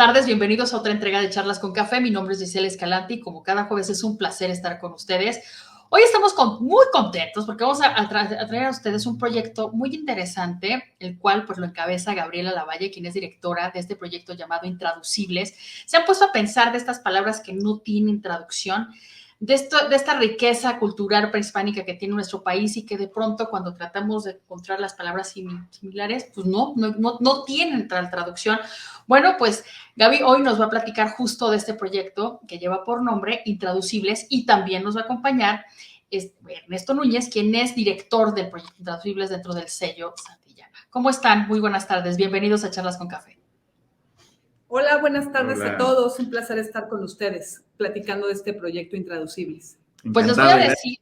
tardes, bienvenidos a otra entrega de Charlas con Café. Mi nombre es Gisela Escalante y como cada jueves es un placer estar con ustedes. Hoy estamos muy contentos porque vamos a traer a ustedes un proyecto muy interesante, el cual pues lo encabeza Gabriela Lavalle, quien es directora de este proyecto llamado Intraducibles. Se han puesto a pensar de estas palabras que no tienen traducción, de esta riqueza cultural prehispánica que tiene nuestro país y que de pronto cuando tratamos de encontrar las palabras similares, pues no tienen traducción. Bueno, pues Gaby hoy nos va a platicar justo de este proyecto que lleva por nombre Intraducibles y también nos va a acompañar Ernesto Núñez, quien es director del proyecto Intraducibles dentro del sello Santillana. ¿Cómo están? Muy buenas tardes. Bienvenidos a Charlas con Café. Hola, buenas tardes a todos. Un placer estar con ustedes platicando de este proyecto Intraducibles. Pues les voy a decir,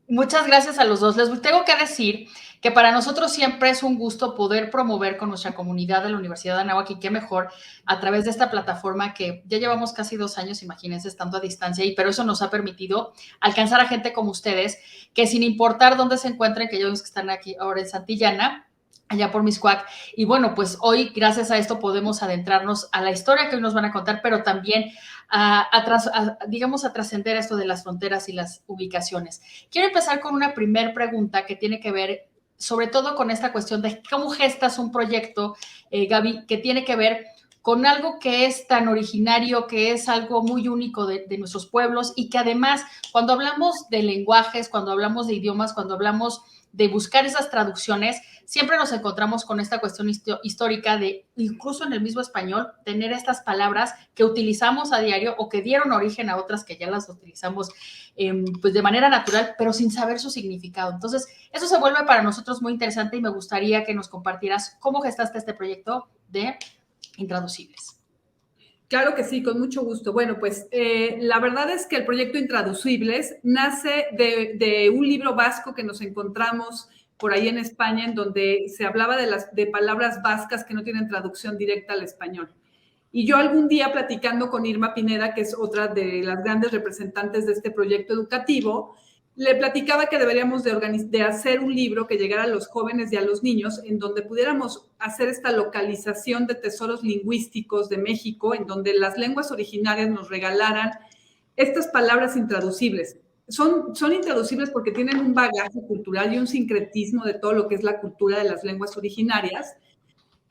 muchas gracias a los dos. Les tengo que decir que para nosotros siempre es un gusto poder promover con nuestra comunidad de la Universidad de Anáhuac y qué mejor a través de esta plataforma que ya llevamos casi 2 años, imagínense, estando a distancia, pero eso nos ha permitido alcanzar a gente como ustedes que sin importar dónde se encuentren, que ya vemos que están aquí ahora en Santillana, allá por Mixcoac. Y bueno, pues hoy, gracias a esto, podemos adentrarnos a la historia que hoy nos van a contar, pero también digamos, a trascender esto de las fronteras y las ubicaciones. Quiero empezar con una primer pregunta que tiene que ver sobre todo con esta cuestión de cómo gestas un proyecto, Gaby, que tiene que ver con algo que es tan originario, que es algo muy único de nuestros pueblos y que además, cuando hablamos de lenguajes, cuando hablamos de idiomas, cuando hablamos de buscar esas traducciones, siempre nos encontramos con esta cuestión histórica de, incluso en el mismo español, tener estas palabras que utilizamos a diario o que dieron origen a otras que ya las utilizamos pues de manera natural, pero sin saber su significado. Entonces, eso se vuelve para nosotros muy interesante y me gustaría que nos compartieras cómo gestaste este proyecto de Intraducibles. Claro que sí, con mucho gusto. Bueno, pues la verdad es que el proyecto Intraducibles nace de un libro vasco que nos encontramos por ahí en España, en donde se hablaba de palabras vascas que no tienen traducción directa al español. Y yo algún día platicando con Irma Pineda, que es otra de las grandes representantes de este proyecto educativo, le platicaba que deberíamos de hacer un libro que llegara a los jóvenes y a los niños, en donde pudiéramos hacer esta localización de tesoros lingüísticos de México, en donde las lenguas originarias nos regalaran estas palabras intraducibles. Son intraducibles porque tienen un bagaje cultural y un sincretismo de todo lo que es la cultura de las lenguas originarias,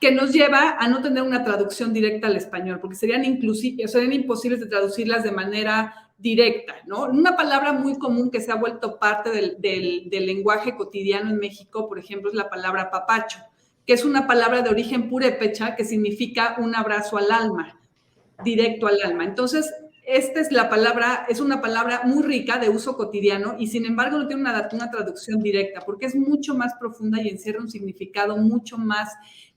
que nos lleva a no tener una traducción directa al español, porque serían imposibles de traducirlas de manera directa, ¿no? Una palabra muy común que se ha vuelto parte del lenguaje cotidiano en México, por ejemplo, es la palabra papacho, que es una palabra de origen purépecha que significa un abrazo al alma, directo al alma. Entonces, esta es una palabra muy rica de uso cotidiano y sin embargo no tiene una traducción directa porque es mucho más profunda y encierra un significado mucho más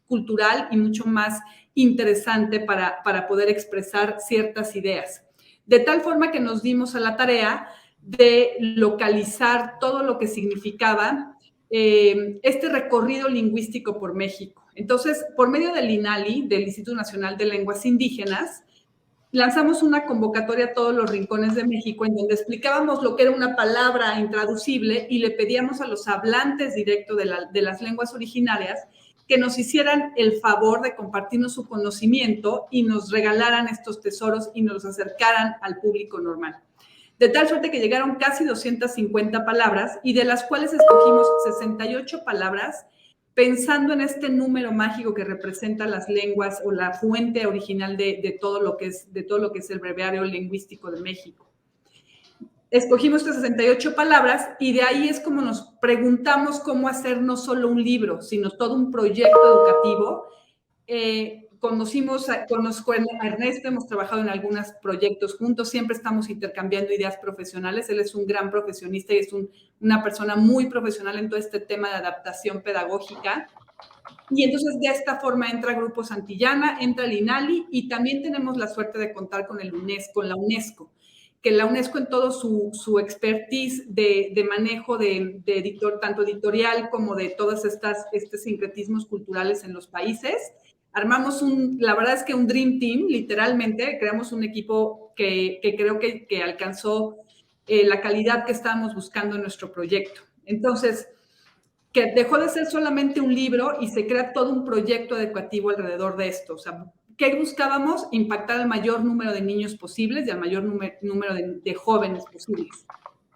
cultural y mucho más interesante para poder expresar ciertas ideas. De tal forma que nos dimos a la tarea de localizar todo lo que significaba este recorrido lingüístico por México. Entonces, por medio del INALI, del Instituto Nacional de Lenguas Indígenas, lanzamos una convocatoria a todos los rincones de México en donde explicábamos lo que era una palabra intraducible y le pedíamos a los hablantes directos de las lenguas originarias que nos hicieran el favor de compartirnos su conocimiento y nos regalaran estos tesoros y nos los acercaran al público normal. De tal suerte que llegaron casi 250 palabras y de las cuales escogimos 68 palabras pensando en este número mágico que representa las lenguas o la fuente original de todo lo que es el breviario lingüístico de México. Escogimos estas 68 palabras y de ahí es como nos preguntamos cómo hacer no solo un libro, sino todo un proyecto educativo. Conozco a Ernesto, hemos trabajado en algunos proyectos juntos, siempre estamos intercambiando ideas profesionales. Él es un gran profesionista y es una persona muy profesional en todo este tema de adaptación pedagógica. Y entonces de esta forma entra Grupo Santillana, entra el INALI y también tenemos la suerte de contar con la UNESCO, que la UNESCO en todo su expertise de manejo tanto editorial como de todos estos sincretismos culturales en los países. Armamos la verdad es que un Dream Team, literalmente, creamos un equipo que creo que alcanzó la calidad que estábamos buscando en nuestro proyecto. Entonces, que dejó de ser solamente un libro y se crea todo un proyecto educativo alrededor de esto. O sea, ¿qué buscábamos? Impactar al mayor número de niños posibles y al mayor número de jóvenes posibles.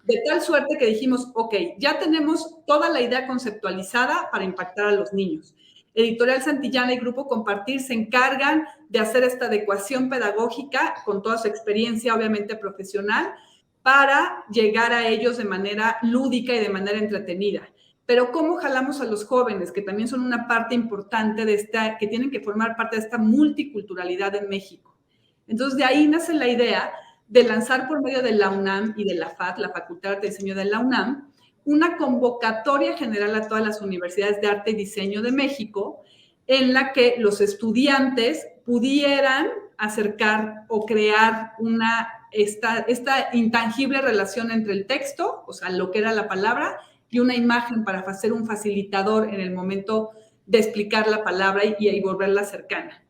De tal suerte que dijimos, ok, ya tenemos toda la idea conceptualizada para impactar a los niños. Editorial Santillana y Grupo Compartir se encargan de hacer esta adecuación pedagógica con toda su experiencia, obviamente profesional, para llegar a ellos de manera lúdica y de manera entretenida. Pero ¿cómo jalamos a los jóvenes, que también son una parte importante de esta, que tienen que formar parte de esta multiculturalidad en México? Entonces, de ahí nace la idea de lanzar por medio de la UNAM y de la FAD, la Facultad de Arte y Diseño de la UNAM, una convocatoria general a todas las universidades de arte y diseño de México, en la que los estudiantes pudieran acercar o crear esta intangible relación entre el texto, o sea, lo que era la palabra, y una imagen para hacer un facilitador en el momento de explicar la palabra y volverla cercana.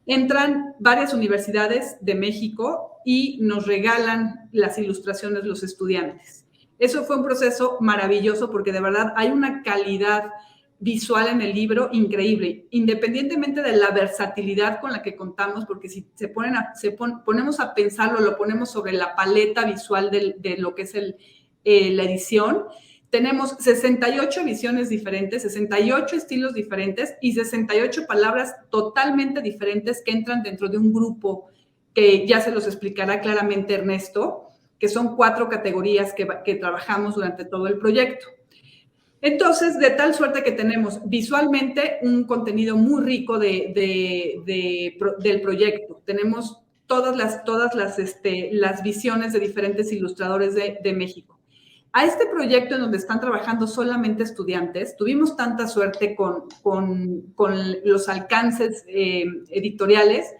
Entran varias universidades de México y nos regalan las ilustraciones los estudiantes. Eso fue un proceso maravilloso porque de verdad hay una calidad visual en el libro increíble, independientemente de la versatilidad con la que contamos, porque si ponemos a pensarlo, lo ponemos sobre la paleta visual de lo que es la edición. Tenemos 68 visiones diferentes, 68 estilos diferentes y 68 palabras totalmente diferentes que entran dentro de un grupo que ya se los explicará claramente Ernesto, que son 4 categorías que trabajamos durante todo el proyecto. Entonces, de tal suerte que tenemos visualmente un contenido muy rico del proyecto. Tenemos todas las visiones de diferentes ilustradores de México. A este proyecto en donde están trabajando solamente estudiantes, tuvimos tanta suerte con los alcances editoriales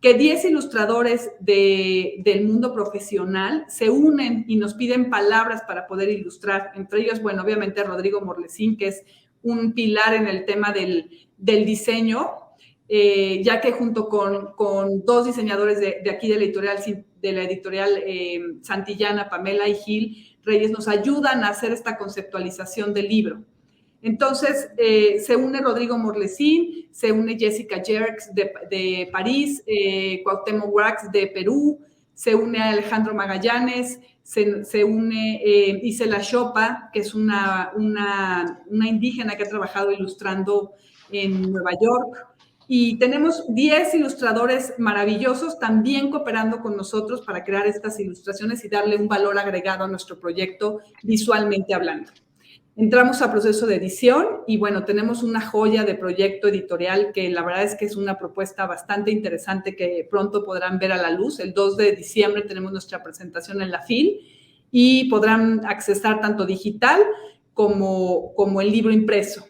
que 10 ilustradores del mundo profesional se unen y nos piden palabras para poder ilustrar. Entre ellos, bueno, obviamente Rodrigo Morlesín, que es un pilar en el tema del diseño, ya que junto con 2 diseñadores de aquí de la editorial Santillana, Pamela y Gil Reyes, nos ayudan a hacer esta conceptualización del libro. Entonces, se une Rodrigo Morlesín, se une Jessica Jerks de París, Cuauhtémoc Wax de Perú, se une Alejandro Magallanes, se une Isela Chopa, que es una indígena que ha trabajado ilustrando en Nueva York. Y tenemos 10 ilustradores maravillosos también cooperando con nosotros para crear estas ilustraciones y darle un valor agregado a nuestro proyecto visualmente hablando. Entramos a proceso de edición y bueno, tenemos una joya de proyecto editorial que la verdad es que es una propuesta bastante interesante que pronto podrán ver a la luz. El 2 de diciembre tenemos nuestra presentación en la FIL y podrán accesar tanto digital como el libro impreso.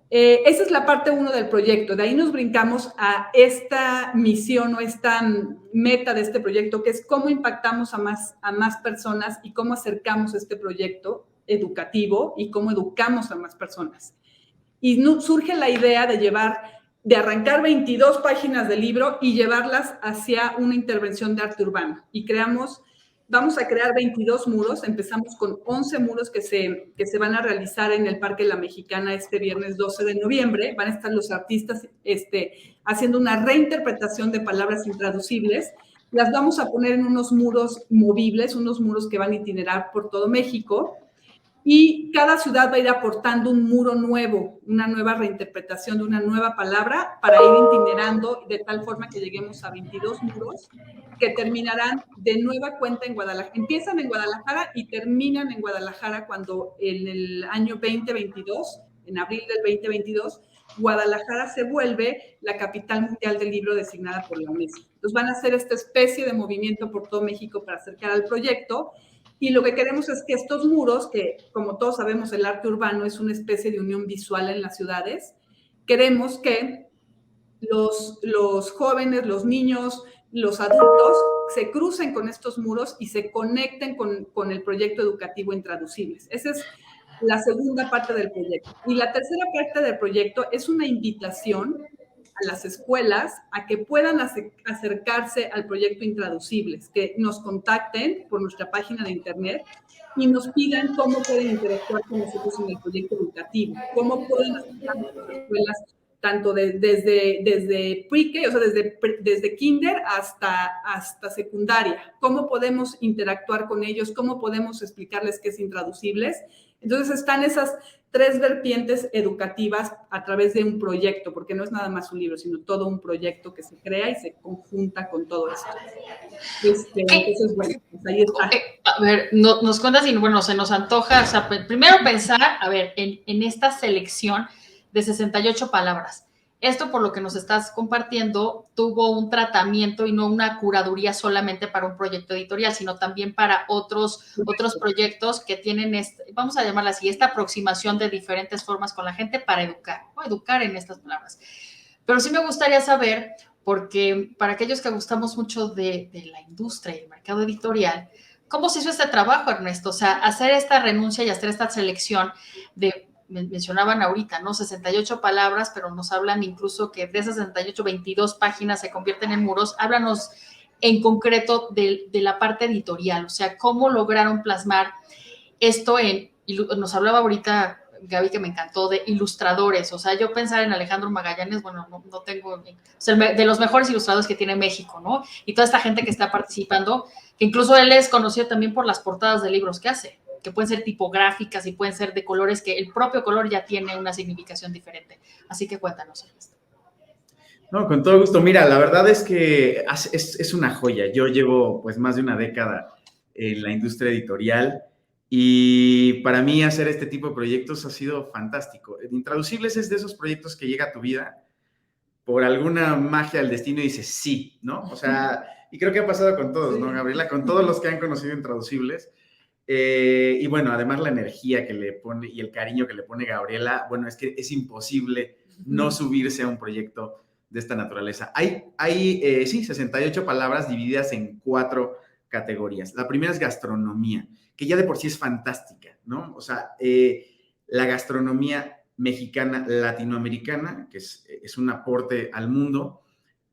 Esa es la parte 1 del proyecto. De ahí nos brincamos a esta misión o esta meta de este proyecto, que es cómo impactamos a más personas y cómo acercamos este proyecto educativo y cómo educamos a más personas. Y surge la idea de arrancar 22 páginas del libro y llevarlas hacia una intervención de arte urbano. Y vamos a crear 22 muros. Empezamos con 11 muros que se van a realizar en el Parque La Mexicana este viernes 12 de noviembre. Van a estar los artistas haciendo una reinterpretación de palabras intraducibles. Las vamos a poner en unos muros movibles, unos muros que van a itinerar por todo México. Y cada ciudad va a ir aportando un muro nuevo, una nueva reinterpretación de una nueva palabra para ir itinerando de tal forma que lleguemos a 22 muros que terminarán de nueva cuenta en Guadalajara. Empiezan en Guadalajara y terminan en Guadalajara cuando en el año 2022, en abril del 2022, Guadalajara se vuelve la capital mundial del libro designada por la UNESCO. Entonces van a hacer esta especie de movimiento por todo México para acercar al proyecto. Y lo que queremos es que estos muros, que como todos sabemos el arte urbano es una especie de unión visual en las ciudades, queremos que los jóvenes, los niños, los adultos se crucen con estos muros y se conecten con el proyecto educativo Intraducibles. Esa es la segunda parte del proyecto. Y la tercera parte del proyecto es una invitación a las escuelas a que puedan acercarse al proyecto Intraducibles, que nos contacten por nuestra página de internet y nos pidan cómo pueden interactuar con nosotros en el proyecto educativo, cómo pueden acercarnos a las escuelas tanto desde pre-K, o sea, desde kinder hasta secundaria. ¿Cómo podemos interactuar con ellos? ¿Cómo podemos explicarles qué es Intraducibles? Entonces están esas 3 vertientes educativas a través de un proyecto, porque no es nada más un libro, sino todo un proyecto que se crea y se conjunta con todo esto. Entonces, bueno, pues ahí está. A ver, nos cuentas y bueno, se nos antoja, o sea, primero pensar, a ver, en esta selección de 68 palabras. Esto, por lo que nos estás compartiendo, tuvo un tratamiento y no una curaduría solamente para un proyecto editorial, sino también para otros proyectos que tienen, vamos a llamarla así, esta aproximación de diferentes formas con la gente para educar, ¿no? Educar en estas palabras. Pero sí me gustaría saber, porque para aquellos que gustamos mucho de la industria y el mercado editorial, ¿cómo se hizo este trabajo, Ernesto? O sea, hacer esta renuncia y hacer esta selección de, mencionaban ahorita, ¿no? 68 palabras, pero nos hablan incluso que de esas 68, 22 páginas se convierten en muros. Háblanos en concreto de la parte editorial, o sea, ¿cómo lograron plasmar esto nos hablaba ahorita Gaby, que me encantó, de ilustradores? O sea, yo pensar en Alejandro Magallanes, bueno, no tengo, o sea, de los mejores ilustradores que tiene México, ¿no? Y toda esta gente que está participando, que incluso él es conocido también por las portadas de libros que hace, que pueden ser tipográficas y pueden ser de colores que el propio color ya tiene una significación diferente. Así que cuéntanos, Ernesto. No, con todo gusto. Mira, la verdad es que es una joya. Yo llevo pues más de una década en la industria editorial y para mí hacer este tipo de proyectos ha sido fantástico. Intraducibles es de esos proyectos que llega a tu vida por alguna magia del destino y dices sí, ¿no? O sea, y creo que ha pasado con todos, ¿no, Gabriela? Con todos los que han conocido Intraducibles. Y bueno, además la energía que le pone y el cariño que le pone Gabriela, bueno, es que es imposible no subirse a un proyecto de esta naturaleza. Hay 68 palabras divididas en 4 categorías. La primera es gastronomía, que ya de por sí es fantástica, ¿no? O sea, la gastronomía mexicana, latinoamericana, que es un aporte al mundo,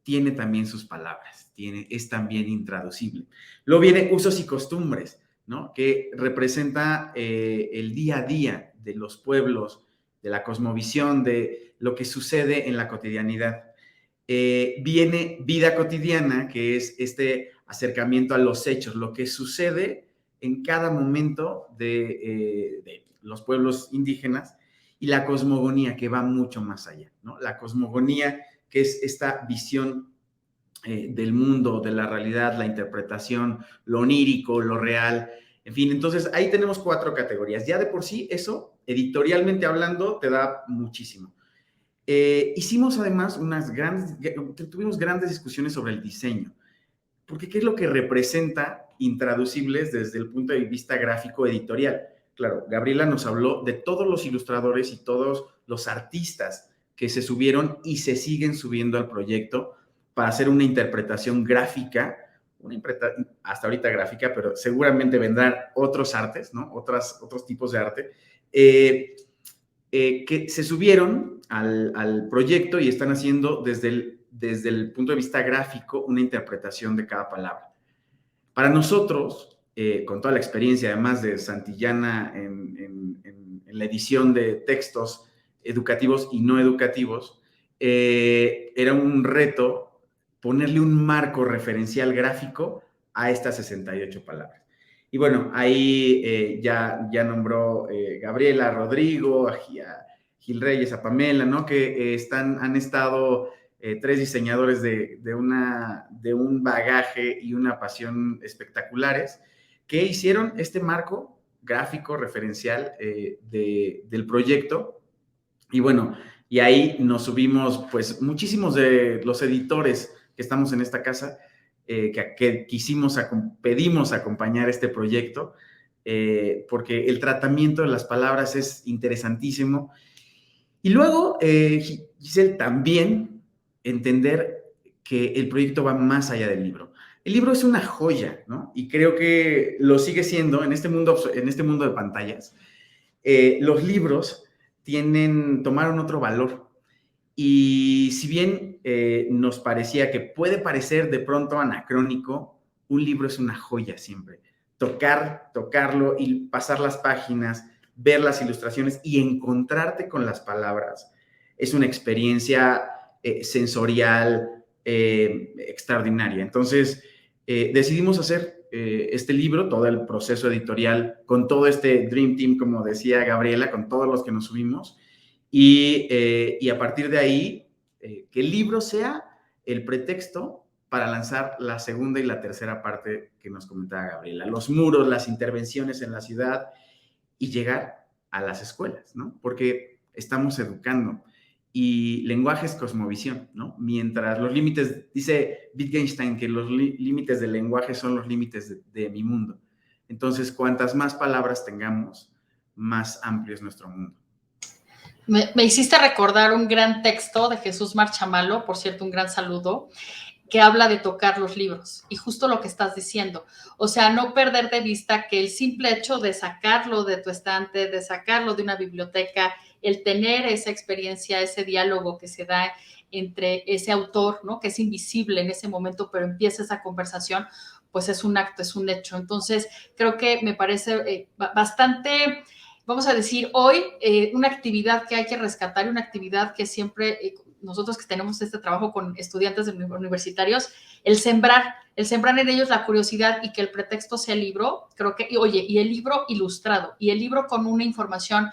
tiene también sus palabras, es también intraducible. Luego viene usos y costumbres, ¿no? Que representa el día a día de los pueblos, de la cosmovisión, de lo que sucede en la cotidianidad. Viene vida cotidiana, que es este acercamiento a los hechos, lo que sucede en cada momento de los pueblos indígenas, y la cosmogonía, que va mucho más allá, ¿no? La cosmogonía, que es esta visión del mundo, de la realidad, la interpretación, lo onírico, lo real, en fin. Entonces, ahí tenemos 4 categorías. Ya de por sí, eso, editorialmente hablando, te da muchísimo. Hicimos además tuvimos grandes discusiones sobre el diseño, porque ¿qué es lo que representa Intraducibles desde el punto de vista gráfico editorial? Claro, Gabriela nos habló de todos los ilustradores y todos los artistas que se subieron y se siguen subiendo al proyecto para hacer una interpretación gráfica, hasta ahorita gráfica, pero seguramente vendrán otros artes, ¿no? Otros tipos de arte, que se subieron al proyecto y están haciendo desde el punto de vista gráfico una interpretación de cada palabra. Para nosotros, con toda la experiencia, además de Santillana en la edición de textos educativos y no educativos, era un reto ponerle un marco referencial gráfico a estas 68 palabras. Y bueno, ahí ya nombró Gabriela, a Rodrigo, a Gil Reyes, a Pamela, ¿no? Que han estado 3 diseñadores de un bagaje y una pasión espectaculares, que hicieron este marco gráfico referencial del proyecto. Y bueno, y ahí nos subimos, pues, muchísimos de los editores que estamos en esta casa, que pedimos acompañar este proyecto, porque el tratamiento de las palabras es interesantísimo. Y luego, Giselle, también entender que el proyecto va más allá del libro. El libro es una joya, ¿no? Y creo que lo sigue siendo en este mundo de pantallas. Los libros tomaron otro valor. Y si bien nos parecía que puede parecer de pronto anacrónico, un libro es una joya siempre. Tocarlo y pasar las páginas, ver las ilustraciones y encontrarte con las palabras, es una experiencia sensorial extraordinaria. Entonces, decidimos hacer este libro, todo el proceso editorial, con todo este Dream Team, como decía Gabriela, con todos los que nos subimos, y a partir de ahí, que el libro sea el pretexto para lanzar la segunda y la tercera parte que nos comentaba Gabriela, los muros, las intervenciones en la ciudad y llegar a las escuelas, ¿no? Porque estamos educando y lenguaje es cosmovisión, ¿no? Mientras los límites, dice Wittgenstein que los límites del lenguaje son los límites de mi mundo. Entonces, cuantas más palabras tengamos, más amplio es nuestro mundo. Me hiciste recordar un gran texto de Jesús Marchamalo, por cierto, un gran saludo, que habla de tocar los libros y justo lo que estás diciendo. O sea, no perder de vista que el simple hecho de sacarlo de tu estante, de sacarlo de una biblioteca, el tener esa experiencia, ese diálogo que se da entre ese autor, ¿no? Que es invisible en ese momento, pero empieza esa conversación, pues es un acto, es un hecho. Entonces, creo que me parece bastante, vamos a decir, hoy una actividad que hay que rescatar, una actividad que siempre nosotros que tenemos este trabajo con estudiantes universitarios, el sembrar en ellos la curiosidad y que el pretexto sea el libro, creo que, oye, y el libro ilustrado, y el libro con una información,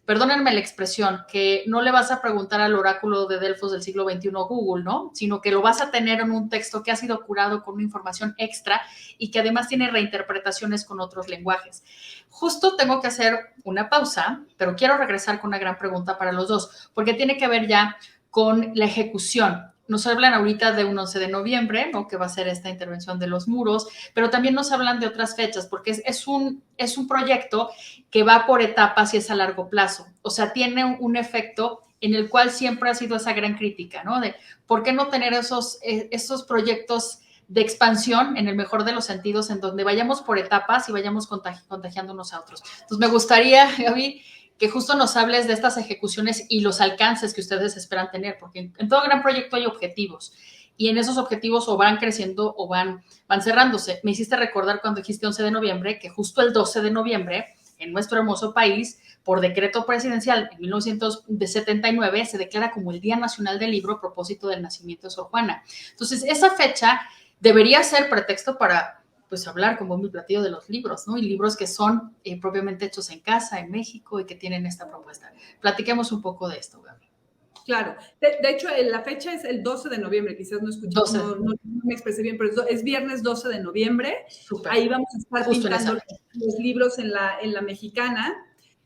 perdónenme la expresión, que no le vas a preguntar al oráculo de Delfos del siglo XXI Google, ¿no? Sino que lo vas a tener en un texto que ha sido curado con una información extra y que además tiene reinterpretaciones con otros lenguajes. Justo tengo que hacer una pausa, pero quiero regresar con una gran pregunta para los dos, porque tiene que ver ya con la ejecución. Nos hablan ahorita de un 11 de noviembre, ¿no? Que va a ser esta intervención de los muros, pero también nos hablan de otras fechas, porque es un proyecto que va por etapas y es a largo plazo. O sea, tiene un efecto en el cual siempre ha sido esa gran crítica, ¿no? De por qué no tener esos proyectos de expansión, en el mejor de los sentidos, en donde vayamos por etapas y vayamos contagiándonos a otros. Entonces, me gustaría, Gaby, que justo nos hables de estas ejecuciones y los alcances que ustedes esperan tener, porque en todo gran proyecto hay objetivos, y en esos objetivos o van creciendo o van cerrándose. Me hiciste recordar cuando dijiste 11 de noviembre, que justo el 12 de noviembre, en nuestro hermoso país, por decreto presidencial en 1979, se declara como el Día Nacional del Libro a propósito del nacimiento de Sor Juana. Entonces, esa fecha debería ser pretexto para pues hablar con bombo y platillo de los libros, ¿no? Y libros que son propiamente hechos en casa, en México, y que tienen esta propuesta. Platiquemos un poco de esto, Gaby. Claro. De hecho, la fecha es el 12 de noviembre, quizás no escuché, no me expresé bien, pero es viernes 12 de noviembre. Super. Ahí vamos a estar justo pintando los libros en la Mexicana.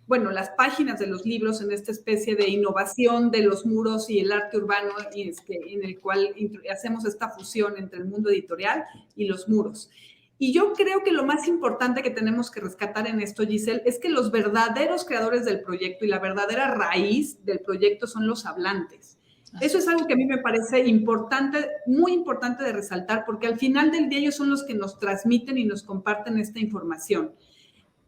Bueno, las páginas de los libros en esta especie de innovación de los muros y el arte urbano en el cual hacemos esta fusión entre el mundo editorial y los muros. Y yo creo que lo más importante que tenemos que rescatar en esto, Giselle, es que los verdaderos creadores del proyecto y la verdadera raíz del proyecto son los hablantes. Eso es algo que a mí me parece importante, muy importante de resaltar, porque al final del día ellos son los que nos transmiten y nos comparten esta información.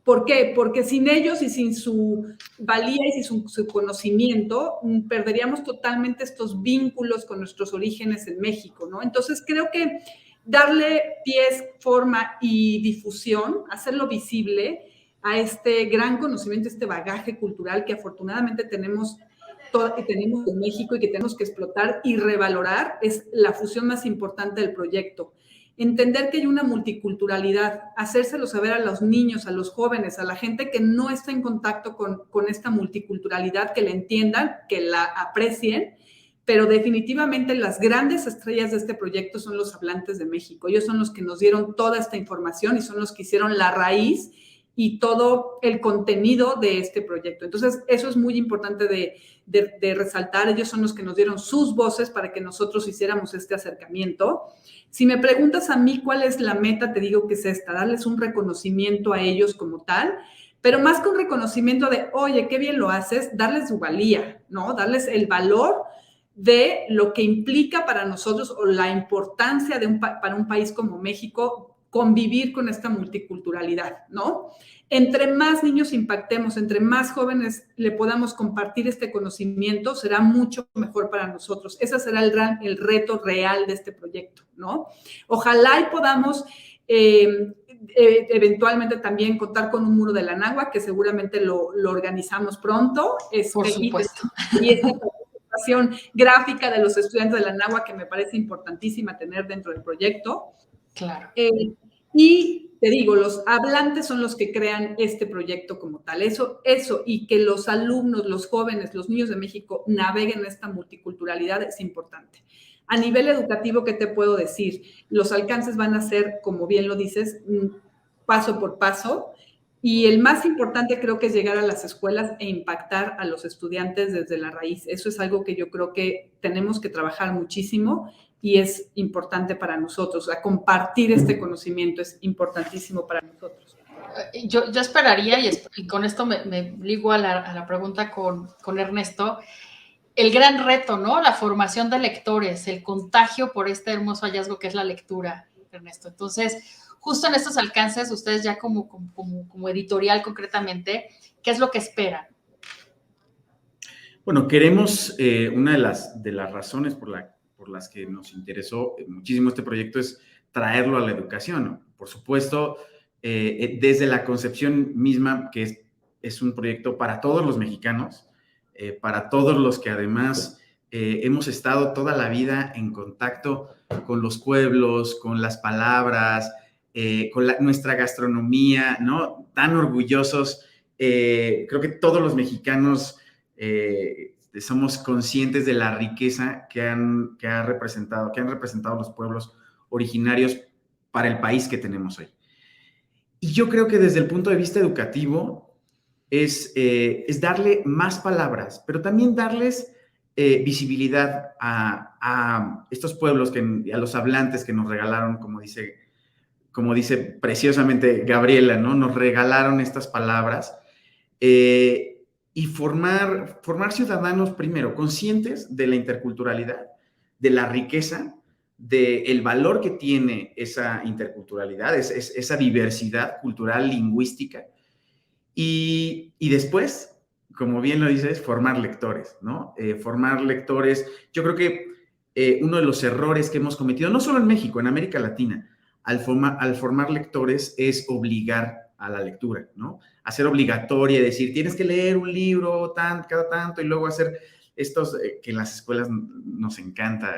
¿Por qué? Porque sin ellos y sin su valía y sin su conocimiento, perderíamos totalmente estos vínculos con nuestros orígenes en México, ¿no? Entonces, creo que darle pies, forma y difusión, hacerlo visible a este gran conocimiento, este bagaje cultural que afortunadamente tenemos en México y que tenemos que explotar y revalorar, es la fusión más importante del proyecto. Entender que hay una multiculturalidad, hacérselo saber a los niños, a los jóvenes, a la gente que no está en contacto con esta multiculturalidad, que la entiendan, que la aprecien, pero definitivamente las grandes estrellas de este proyecto son los hablantes de México. Ellos son los que nos dieron toda esta información y son los que hicieron la raíz y todo el contenido de este proyecto. Entonces, eso es muy importante de resaltar. Ellos son los que nos dieron sus voces para que nosotros hiciéramos este acercamiento. Si me preguntas a mí cuál es la meta, te digo que es esta, darles un reconocimiento a ellos como tal, pero más que un reconocimiento de, oye, qué bien lo haces, darles su valía, ¿no? Darles el valor de lo que implica para nosotros o la importancia para un país como México convivir con esta multiculturalidad, ¿no? Entre más niños impactemos, entre más jóvenes le podamos compartir este conocimiento, será mucho mejor para nosotros. Ese será el reto real de este proyecto, ¿no? Ojalá y podamos eventualmente también contar con un muro de la Náhuatl, que seguramente lo organizamos pronto. Por supuesto. Y este representación gráfica de los estudiantes de la Anáhuac, que me parece importantísima tener dentro del proyecto. Claro. Y te digo, los hablantes son los que crean este proyecto como tal. Eso, y que los alumnos, los jóvenes, los niños de México naveguen esta multiculturalidad es importante. A nivel educativo, ¿qué te puedo decir? Los alcances van a ser, como bien lo dices, paso por paso. Y el más importante creo que es llegar a las escuelas e impactar a los estudiantes desde la raíz. Eso es algo que yo creo que tenemos que trabajar muchísimo y es importante para nosotros. O sea, compartir este conocimiento es importantísimo para nosotros. Yo esperaría, y con esto me ligo a la pregunta con Ernesto, el gran reto, ¿no? La formación de lectores, el contagio por este hermoso hallazgo que es la lectura, Ernesto. Entonces, justo en estos alcances, ustedes ya como editorial concretamente, ¿qué es lo que esperan? Bueno, queremos, una de las razones por las que nos interesó muchísimo este proyecto es traerlo a la educación, ¿no? Por supuesto, desde la concepción misma, que es un proyecto para todos los mexicanos, para todos los que además hemos estado toda la vida en contacto con los pueblos, con las palabras, con nuestra gastronomía, ¿no? Tan orgullosos. Creo que todos los mexicanos somos conscientes de la riqueza que han representado los pueblos originarios para el país que tenemos hoy. Y yo creo que desde el punto de vista educativo es darle más palabras, pero también darles visibilidad a estos pueblos, a los hablantes que nos regalaron, como dice preciosamente Gabriela, ¿no? Nos regalaron estas palabras y formar ciudadanos primero conscientes de la interculturalidad, de la riqueza, del valor que tiene esa interculturalidad, esa diversidad cultural, lingüística, y después, como bien lo dices, formar lectores, ¿no? Formar lectores. Yo creo que uno de los errores que hemos cometido, no solo en México, en América Latina, al formar lectores es obligar a la lectura, ¿no? Hacer obligatoria, decir, tienes que leer un libro cada tanto y luego hacer estos que en las escuelas nos encanta,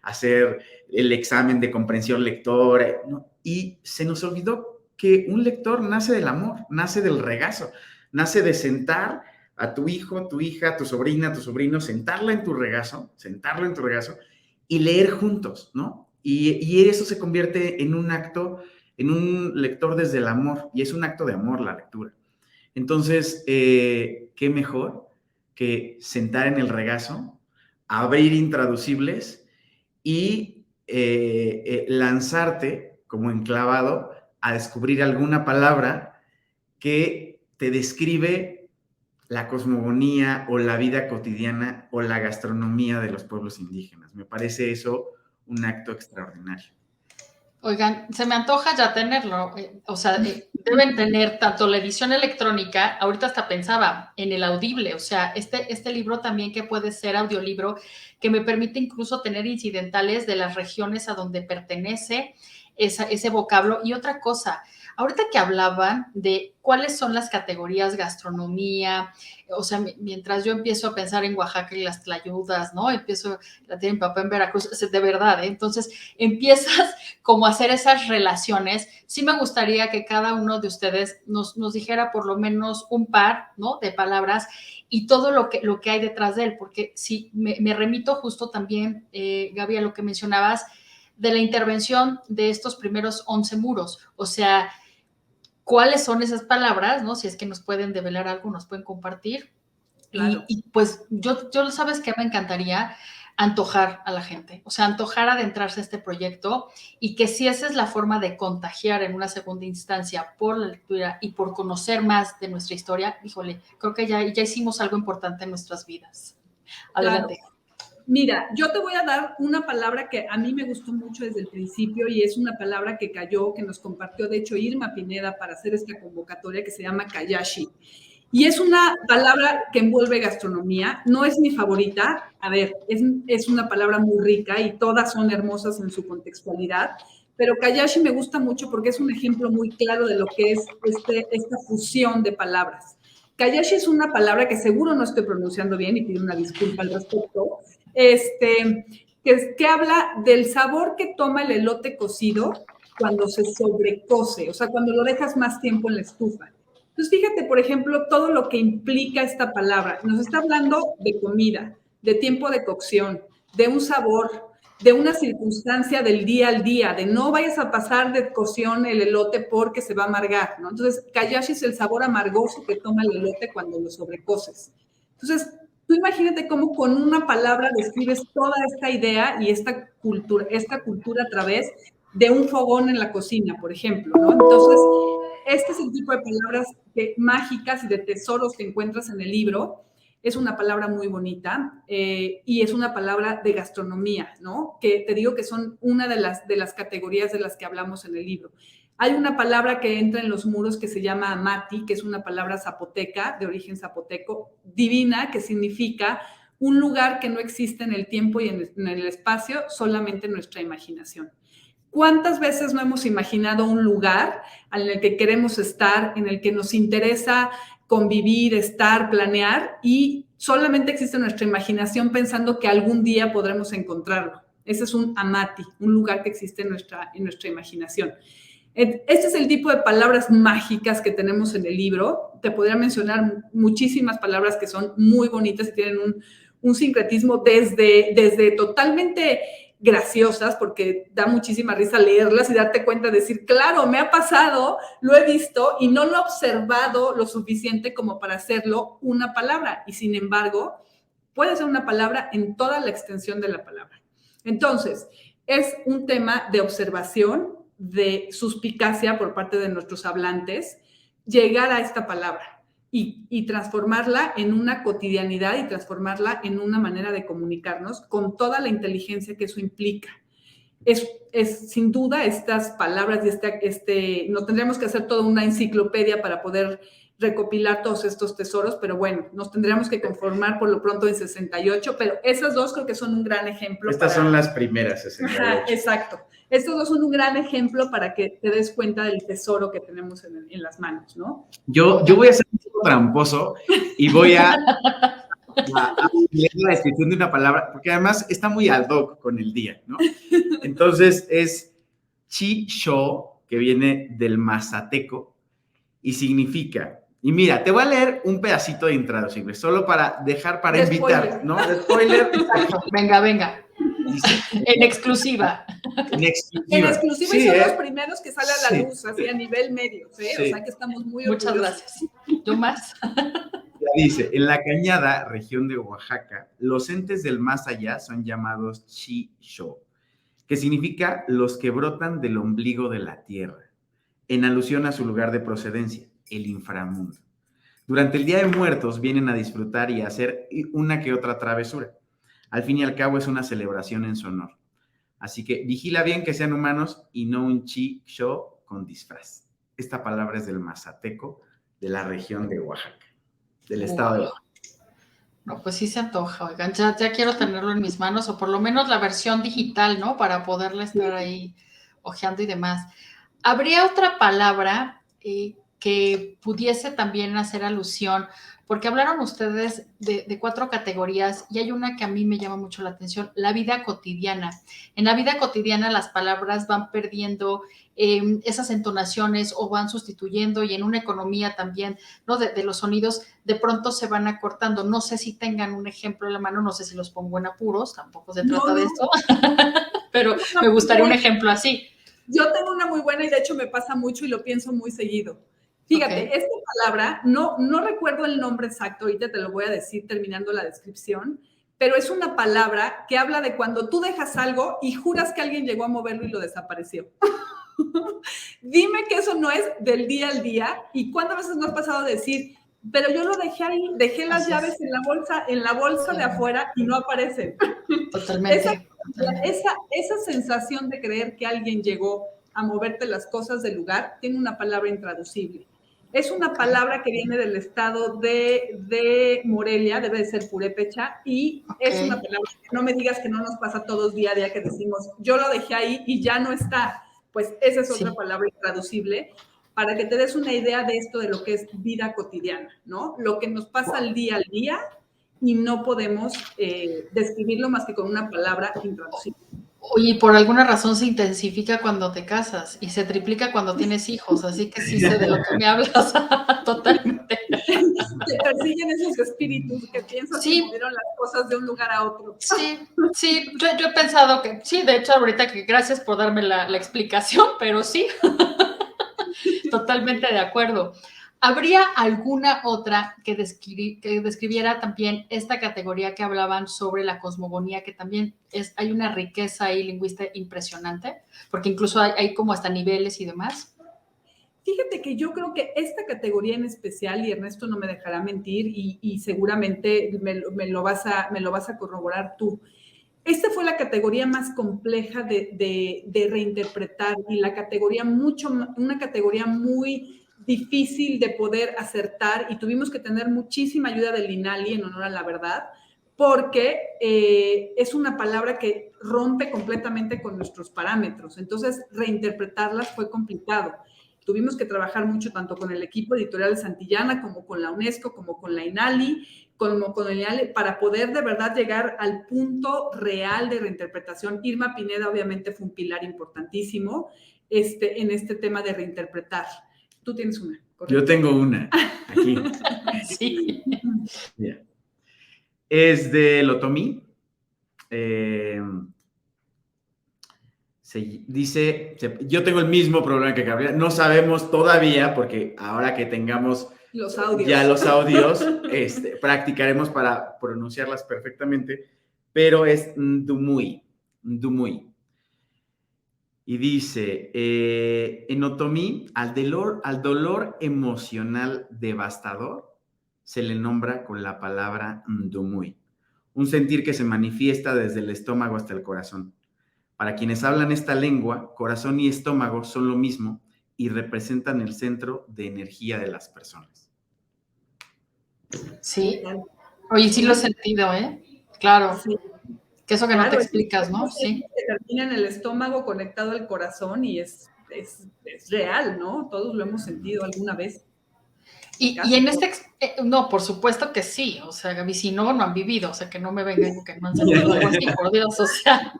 hacer el examen de comprensión lectora, ¿no? Y se nos olvidó que un lector nace del amor, nace del regazo, nace de sentar a tu hijo, tu hija, tu sobrina, tu sobrino, sentarlo en tu regazo y leer juntos, ¿no? Y eso se convierte en un acto, en un lector desde el amor, y es un acto de amor la lectura. Entonces, ¿qué mejor que sentar en el regazo, abrir intraducibles y lanzarte como enclavado a descubrir alguna palabra que te describe la cosmogonía o la vida cotidiana o la gastronomía de los pueblos indígenas? Me parece eso un acto extraordinario. Oigan, se me antoja ya tenerlo, o sea, deben tener tanto la edición electrónica, ahorita hasta pensaba en el audible, o sea, este libro también que puede ser audiolibro, que me permite incluso tener incidentales de las regiones a donde pertenece ese vocablo. Y otra cosa, ahorita que hablaban de cuáles son las categorías gastronomía, o sea, mientras yo empiezo a pensar en Oaxaca y las tlayudas, ¿no? La tiene mi papá en Veracruz, de verdad, ¿eh? Entonces empiezas como a hacer esas relaciones. Sí me gustaría que cada uno de ustedes nos dijera por lo menos un par, ¿no? De palabras y todo lo que hay detrás de él, porque sí, me remito justo también, Gaby, a lo que mencionabas de la intervención de estos primeros 11 muros, o sea, cuáles son esas palabras, ¿no? Si es que nos pueden develar algo, nos pueden compartir. Claro. Y pues yo sabes que me encantaría antojar a la gente, o sea, antojar adentrarse a este proyecto y que si esa es la forma de contagiar en una segunda instancia por la lectura y por conocer más de nuestra historia, híjole, creo que ya hicimos algo importante en nuestras vidas. Adelante. Claro. Mira, yo te voy a dar una palabra que a mí me gustó mucho desde el principio y es una palabra que nos compartió, de hecho, Irma Pineda para hacer esta convocatoria que se llama Kayashi. Y es una palabra que envuelve gastronomía, no es mi favorita, a ver, es una palabra muy rica y todas son hermosas en su contextualidad, pero Kayashi me gusta mucho porque es un ejemplo muy claro de lo que es esta fusión de palabras. Kayashi es una palabra que seguro no estoy pronunciando bien y pido una disculpa al respecto, que habla del sabor que toma el elote cocido cuando se sobrecose, o sea, cuando lo dejas más tiempo en la estufa. Entonces, fíjate, por ejemplo, todo lo que implica esta palabra. Nos está hablando de comida, de tiempo de cocción, de un sabor, de una circunstancia del día al día, de no vayas a pasar de cocción el elote porque se va a amargar, ¿no? Entonces, Kayashi es el sabor amargoso que toma el elote cuando lo sobrecoces. Entonces, tú imagínate cómo con una palabra describes toda esta idea y esta cultura a través de un fogón en la cocina, por ejemplo, ¿no? Entonces, este es el tipo de palabras mágicas y de tesoros que encuentras en el libro. Es una palabra muy bonita y es una palabra de gastronomía, ¿no? Que te digo que son una de las categorías de las que hablamos en el libro. Hay una palabra que entra en los muros que se llama amati, que es una palabra zapoteca, de origen zapoteco, divina, que significa un lugar que no existe en el tiempo y en el espacio, solamente en nuestra imaginación. ¿Cuántas veces no hemos imaginado un lugar en el que queremos estar, en el que nos interesa convivir, estar, planear, y solamente existe nuestra imaginación pensando que algún día podremos encontrarlo? Ese es un amati, un lugar que existe en nuestra imaginación. Este es el tipo de palabras mágicas que tenemos en el libro. Te podría mencionar muchísimas palabras que son muy bonitas y tienen un sincretismo desde totalmente graciosas, porque da muchísima risa leerlas y darte cuenta de decir, claro, me ha pasado, lo he visto y no lo he observado lo suficiente como para hacerlo una palabra. Y sin embargo, puede ser una palabra en toda la extensión de la palabra. Entonces, es un tema de observación, de suspicacia por parte de nuestros hablantes, llegar a esta palabra y transformarla en una cotidianidad y transformarla en una manera de comunicarnos con toda la inteligencia que eso implica. Es sin duda estas palabras y no tendríamos que hacer toda una enciclopedia para poder recopilar todos estos tesoros, pero bueno, nos tendríamos que conformar por lo pronto en 68, pero esas dos creo que son un gran ejemplo. Estas son las primeras 68. Ajá, exacto. Estos dos son un gran ejemplo para que te des cuenta del tesoro que tenemos en las manos, ¿no? Yo voy a ser un poco tramposo y voy a leer la descripción de una palabra, porque además está muy ad hoc con el día, ¿no? Entonces es chi-sho, que viene del mazateco y significa, y mira, te voy a leer un pedacito de intraducible, solo para dejar, para invitar, ¿no? De spoiler. Venga. En exclusiva. En exclusiva, sí, y son los primeros que sale a la luz, así a nivel medio, ¿sí? O sea que estamos muy orgullosos. Muchas gracias. ¿Yo más? Dice, en la Cañada, región de Oaxaca, los entes del más allá son llamados chi-sho, que significa los que brotan del ombligo de la tierra, en alusión a su lugar de procedencia, el inframundo. Durante el Día de Muertos vienen a disfrutar y a hacer una que otra travesura. Al fin y al cabo es una celebración en su honor. Así que vigila bien que sean humanos y no un chi-sho con disfraz. Esta palabra es del mazateco, de la región de Oaxaca, del estado de Oaxaca. No, pues sí se antoja, oigan, ya quiero tenerlo en mis manos, o por lo menos la versión digital, ¿no? Para poderla estar ahí hojeando y demás. ¿Habría otra palabra que pudiese también hacer alusión? Porque hablaron ustedes de 4 categorías y hay una que a mí me llama mucho la atención, la vida cotidiana. En la vida cotidiana las palabras van perdiendo esas entonaciones o van sustituyendo, y en una economía también, ¿no? De los sonidos de pronto se van acortando. No sé si tengan un ejemplo en la mano, no sé si los pongo en apuros, tampoco se trata de esto, pero me gustaría un ejemplo así. Yo tengo una muy buena y de hecho me pasa mucho y lo pienso muy seguido. Fíjate, esta palabra, no recuerdo el nombre exacto, ahorita te lo voy a decir terminando la descripción, pero es una palabra que habla de cuando tú dejas algo y juras que alguien llegó a moverlo y lo desapareció. Dime que eso no es del día al día. ¿Y cuántas veces nos ha pasado decir, pero yo lo dejé ahí, dejé las llaves en la bolsa de afuera y no aparecen? Totalmente. Esa sensación de creer que alguien llegó a moverte las cosas del lugar tiene una palabra intraducible. Es una palabra que viene del estado de Morelia, debe de ser purépecha, y es una palabra, no me digas que no nos pasa todos día a día que decimos, yo lo dejé ahí y ya no está. Pues esa es otra palabra intraducible para que te des una idea de esto, de lo que es vida cotidiana, ¿no? Lo que nos pasa al día y no podemos describirlo más que con una palabra intraducible. Oye, por alguna razón se intensifica cuando te casas y se triplica cuando tienes hijos, así que sí sé de lo que me hablas totalmente. Te persiguen esos espíritus que piensan que movieron las cosas de un lugar a otro. Sí, yo he pensado que sí, de hecho ahorita que gracias por darme la explicación, pero sí, totalmente de acuerdo. ¿Habría alguna otra que describiera también esta categoría que hablaban sobre la cosmogonía, que también hay una riqueza ahí lingüística impresionante? Porque incluso hay como hasta niveles y demás. Fíjate que yo creo que esta categoría en especial, y Ernesto no me dejará mentir, y seguramente me lo vas a corroborar tú, esta fue la categoría más compleja de reinterpretar y una categoría muy difícil de poder acertar, y tuvimos que tener muchísima ayuda del INALI, en honor a la verdad, porque es una palabra que rompe completamente con nuestros parámetros. Entonces, reinterpretarlas fue complicado. Tuvimos que trabajar mucho tanto con el equipo editorial de Santillana como con la UNESCO, como con la INALI, como con el INALI, para poder de verdad llegar al punto real de reinterpretación. Irma Pineda obviamente fue un pilar importantísimo en este tema de reinterpretar. Tú tienes una, ¿correcto? Yo tengo una, aquí. Sí. Yeah. Es del otomí. Dice, yo tengo el mismo problema que Gabriela, no sabemos todavía, porque ahora que tengamos los audios practicaremos para pronunciarlas perfectamente, pero es Ndumuy. Y dice, en otomí, al dolor emocional devastador se le nombra con la palabra Ndumuy, un sentir que se manifiesta desde el estómago hasta el corazón. Para quienes hablan esta lengua, corazón y estómago son lo mismo y representan el centro de energía de las personas. Sí. Oye, sí lo he sentido, ¿eh? Claro. Sí. Que eso que no te explicas, ¿no? Sí. Se termina en el estómago conectado al corazón y es real, ¿no? Todos lo hemos sentido alguna vez. Y en no, por supuesto que sí, o sea, Gaby, si no, no han vivido, o sea, que no me vengan que no han sentido algo así, por Dios, o sea,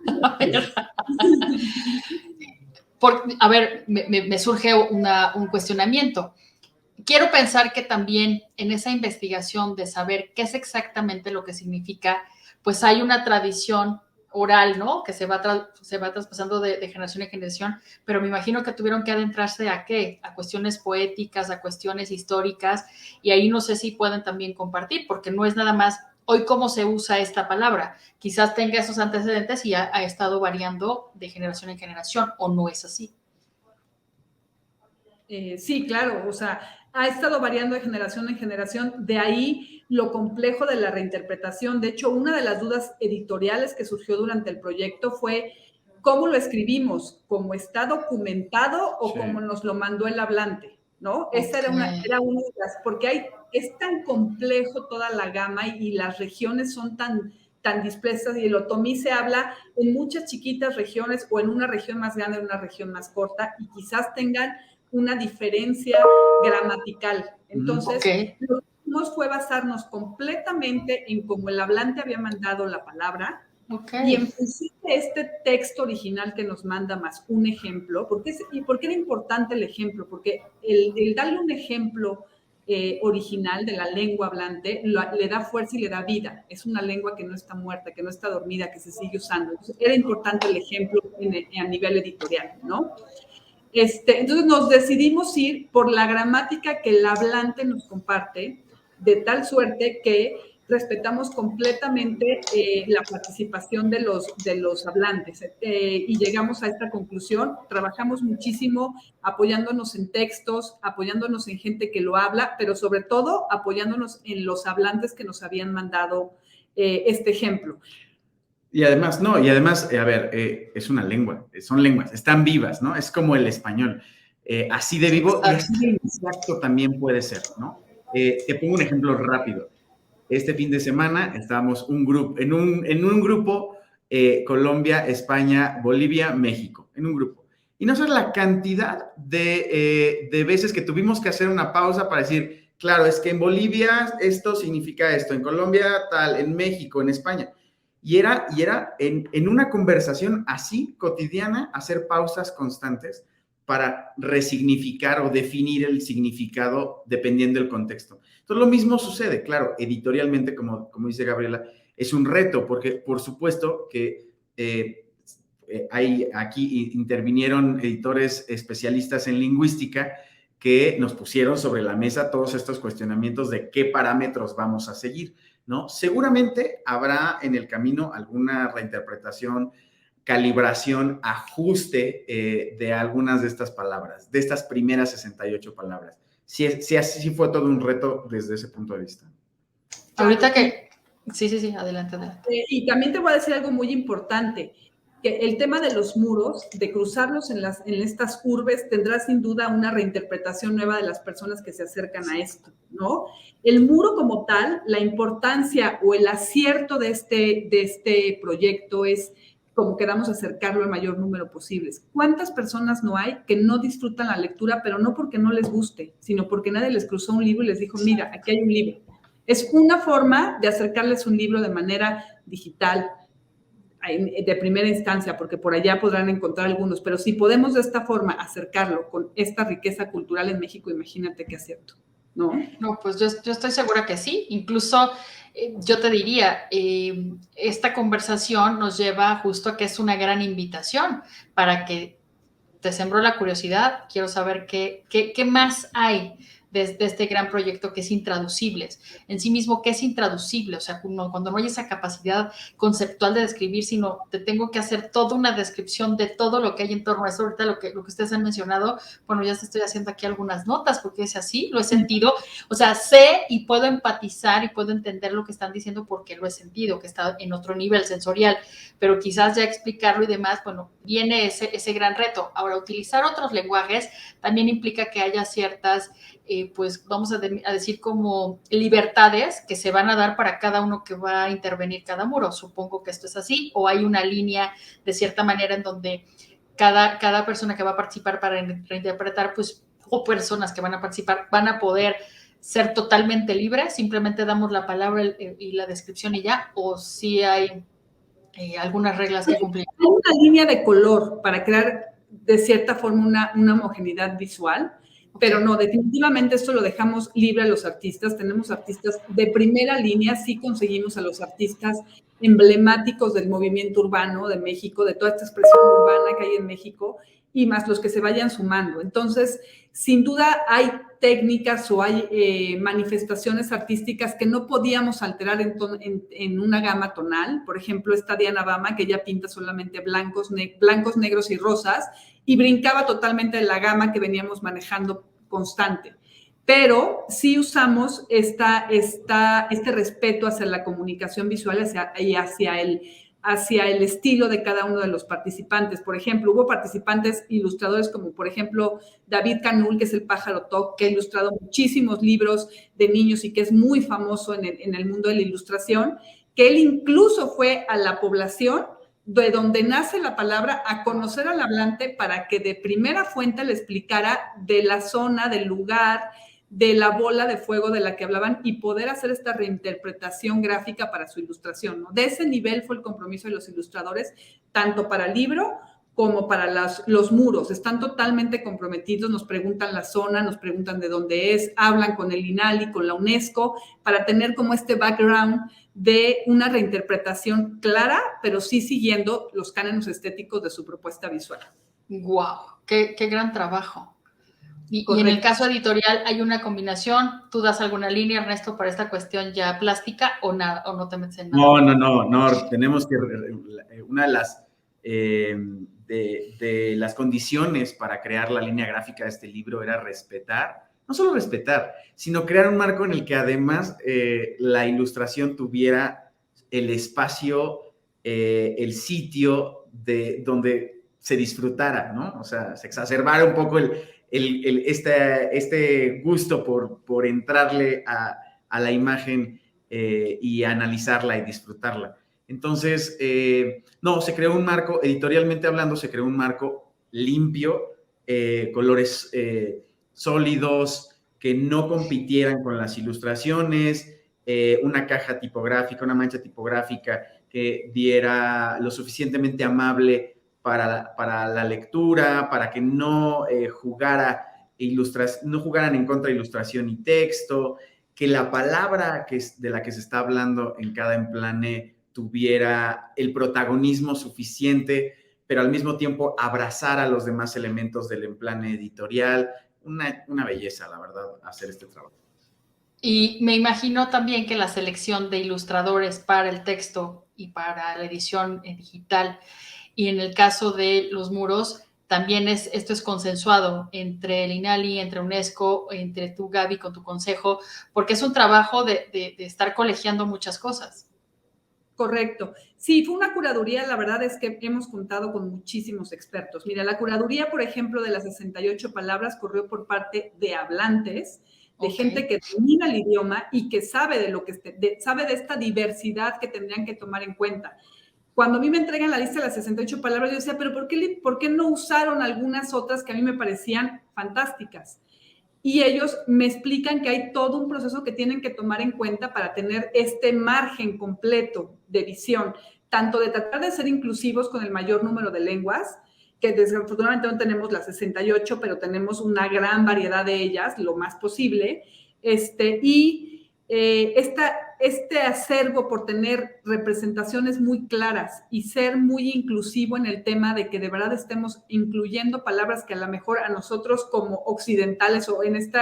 a ver, me surge un cuestionamiento. Quiero pensar que también en esa investigación de saber qué es exactamente lo que significa, pues hay una tradición oral, ¿no? Que se va traspasando de generación en generación, pero me imagino que tuvieron que adentrarse ¿a qué? A cuestiones poéticas, a cuestiones históricas, y ahí no sé si pueden también compartir, porque no es nada más hoy cómo se usa esta palabra. Quizás tenga esos antecedentes y ha estado variando de generación en generación, ¿o no es así? Sí, claro, o sea, ha estado variando de generación en generación, de ahí lo complejo de la reinterpretación. De hecho, una de las dudas editoriales que surgió durante el proyecto fue cómo lo escribimos, cómo está documentado o cómo nos lo mandó el hablante, ¿no? Okay. Esa era una de las, porque es tan complejo toda la gama y las regiones son tan dispersas, y el otomí se habla en muchas chiquitas regiones o en una región más grande, en una región más corta, y quizás tengan una diferencia gramatical. Entonces, lo que hicimos fue basarnos completamente en cómo el hablante había mandado la palabra y en función de este texto original que nos manda más un ejemplo. ¿Por qué era importante el ejemplo? Porque el darle un ejemplo original de la lengua hablante le da fuerza y le da vida. Es una lengua que no está muerta, que no está dormida, que se sigue usando. Entonces, era importante el ejemplo a nivel editorial, ¿no? Entonces nos decidimos ir por la gramática que el hablante nos comparte, de tal suerte que respetamos completamente la participación de los hablantes y llegamos a esta conclusión. Trabajamos muchísimo apoyándonos en textos, apoyándonos en gente que lo habla, pero sobre todo apoyándonos en los hablantes que nos habían mandado este ejemplo. Y además, a ver, es una lengua, son lenguas, están vivas, ¿no? Es como el español, así de vivo y así de exacto también puede ser, ¿no? Te pongo un ejemplo rápido. Este fin de semana estábamos en un grupo, Colombia, España, Bolivia, México, en un grupo. Y no sabes la cantidad de veces que tuvimos que hacer una pausa para decir, claro, es que en Bolivia esto significa esto, en Colombia tal, en México, en España. Y era en una conversación así cotidiana, hacer pausas constantes para resignificar o definir el significado dependiendo del contexto. Entonces, lo mismo sucede, claro, editorialmente, como dice Gabriela, es un reto, porque por supuesto que aquí intervinieron editores especialistas en lingüística que nos pusieron sobre la mesa todos estos cuestionamientos de qué parámetros vamos a seguir, ¿no? Seguramente habrá en el camino alguna reinterpretación, calibración, ajuste de algunas de estas palabras, de estas primeras 68 palabras. Sí, así fue todo un reto desde ese punto de vista. Ahorita que... Sí, adelante. Y también te voy a decir algo muy importante, que el tema de los muros, de cruzarlos en estas urbes, tendrá sin duda una reinterpretación nueva de las personas que se acercan a esto, ¿no? El muro como tal, la importancia o el acierto de este proyecto es como queramos acercarlo al mayor número posible. ¿Cuántas personas no hay que no disfrutan la lectura, pero no porque no les guste, sino porque nadie les cruzó un libro y les dijo, mira, aquí hay un libro? Es una forma de acercarles un libro de manera digital, de primera instancia, porque por allá podrán encontrar algunos, pero si podemos de esta forma acercarlo con esta riqueza cultural en México, imagínate qué acierto, ¿no? No, pues yo estoy segura que sí. Incluso yo te diría, esta conversación nos lleva justo a que es una gran invitación para que te sembró la curiosidad, quiero saber qué más hay de este gran proyecto que es intraducibles. En sí mismo, ¿qué es intraducible? O sea, cuando no hay esa capacidad conceptual de describir, sino te tengo que hacer toda una descripción de todo lo que hay en torno a eso. Ahorita lo que ustedes han mencionado, bueno, ya estoy haciendo aquí algunas notas porque es así, lo he sentido. O sea, sé y puedo empatizar y puedo entender lo que están diciendo porque lo he sentido, que está en otro nivel sensorial, pero quizás ya explicarlo y demás, bueno, viene ese gran reto. Ahora, utilizar otros lenguajes también implica que haya ciertas pues vamos a decir como libertades que se van a dar para cada uno que va a intervenir cada muro. Supongo que esto es así, o hay una línea de cierta manera en donde cada persona que va a participar para reinterpretar, pues, o personas que van a participar, van a poder ser totalmente libres, simplemente damos la palabra y la descripción y ya, o si hay algunas reglas que cumplir. Hay una línea de color para crear de cierta forma una homogeneidad visual, pero no, definitivamente esto lo dejamos libre a los artistas. Tenemos artistas de primera línea, sí conseguimos a los artistas emblemáticos del movimiento urbano de México, de toda esta expresión urbana que hay en México, y más los que se vayan sumando. Entonces, sin duda hay técnicas o hay manifestaciones artísticas que no podíamos alterar en una gama tonal. Por ejemplo, esta Diana Bama, que ella pinta solamente blancos, negros y rosas, y brincaba totalmente en la gama que veníamos manejando constante. Pero sí usamos este respeto hacia la comunicación visual y hacia el estilo de cada uno de los participantes. Por ejemplo, hubo participantes ilustradores como, por ejemplo, David Canul, que es el pájaro Toc, que ha ilustrado muchísimos libros de niños y que es muy famoso en el mundo de la ilustración, que él incluso fue a la población de donde nace la palabra a conocer al hablante para que de primera fuente le explicara de la zona, del lugar, de la bola de fuego de la que hablaban y poder hacer esta reinterpretación gráfica para su ilustración, ¿no? De ese nivel fue el compromiso de los ilustradores, tanto para el libro como para los muros. Están totalmente comprometidos, nos preguntan la zona, nos preguntan de dónde es, hablan con el INALI, con la UNESCO, para tener como este background de una reinterpretación clara, pero sí siguiendo los cánones estéticos de su propuesta visual. ¡Guau! ¡Qué gran trabajo! Y en el caso editorial hay una combinación. ¿Tú das alguna línea, Ernesto, para esta cuestión ya plástica o nada, o no te metes en nada? No. Tenemos que una de las de las condiciones para crear la línea gráfica de este libro era respetar, no solo respetar, sino crear un marco en el que además la ilustración tuviera el espacio, el sitio de donde se disfrutara, ¿no? O sea, se exacerbara un poco este gusto por entrarle a la imagen y analizarla y disfrutarla. Entonces, no, se creó un marco, editorialmente hablando, se creó un marco limpio, colores sólidos, que no compitieran con las ilustraciones, una caja tipográfica, una mancha tipográfica que diera lo suficientemente amable para la lectura, para que no jugaran en contra de ilustración y texto, que la palabra de la que se está hablando en cada emplane tuviera el protagonismo suficiente, pero al mismo tiempo abrazar a los demás elementos del emplane editorial. Una belleza, la verdad, hacer este trabajo. Y me imagino también que la selección de ilustradores para el texto y para la edición digital, y en el caso de los muros, también esto es consensuado entre el INALI, entre UNESCO, entre tú, Gaby, con tu consejo, porque es un trabajo de estar colegiando muchas cosas. Correcto. Sí, fue una curaduría, la verdad es que hemos contado con muchísimos expertos. Mira, la curaduría, por ejemplo, de las 68 palabras corrió por parte de hablantes, de gente que domina el idioma y que sabe sabe de esta diversidad que tendrían que tomar en cuenta. Cuando a mí me entregan la lista de las 68 palabras, yo decía, pero ¿por qué no usaron algunas otras que a mí me parecían fantásticas? Y ellos me explican que hay todo un proceso que tienen que tomar en cuenta para tener este margen completo de visión, tanto de tratar de ser inclusivos con el mayor número de lenguas, que desafortunadamente no tenemos las 68, pero tenemos una gran variedad de ellas, lo más posible, este acervo por tener representaciones muy claras y ser muy inclusivo en el tema de que de verdad estemos incluyendo palabras que a lo mejor a nosotros como occidentales o en este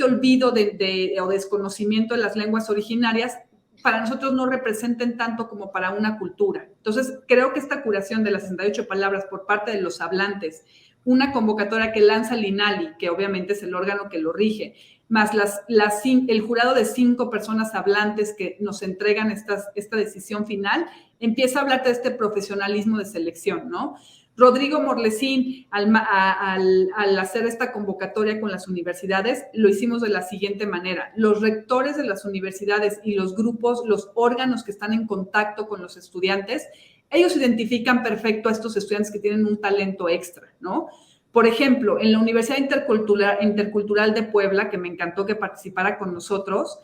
olvido o desconocimiento de las lenguas originarias, para nosotros no representen tanto como para una cultura. Entonces, creo que esta curación de las 68 palabras por parte de los hablantes, una convocatoria que lanza el INALI, que obviamente es el órgano que lo rige, más el jurado de 5 personas hablantes que nos entregan esta decisión final, empieza a hablar de este profesionalismo de selección, ¿no? Rodrigo Morlesín, al hacer esta convocatoria con las universidades, lo hicimos de la siguiente manera. Los rectores de las universidades y los grupos, los órganos que están en contacto con los estudiantes, ellos identifican perfecto a estos estudiantes que tienen un talento extra, ¿no? Por ejemplo, en la Universidad Intercultural de Puebla, que me encantó que participara con nosotros,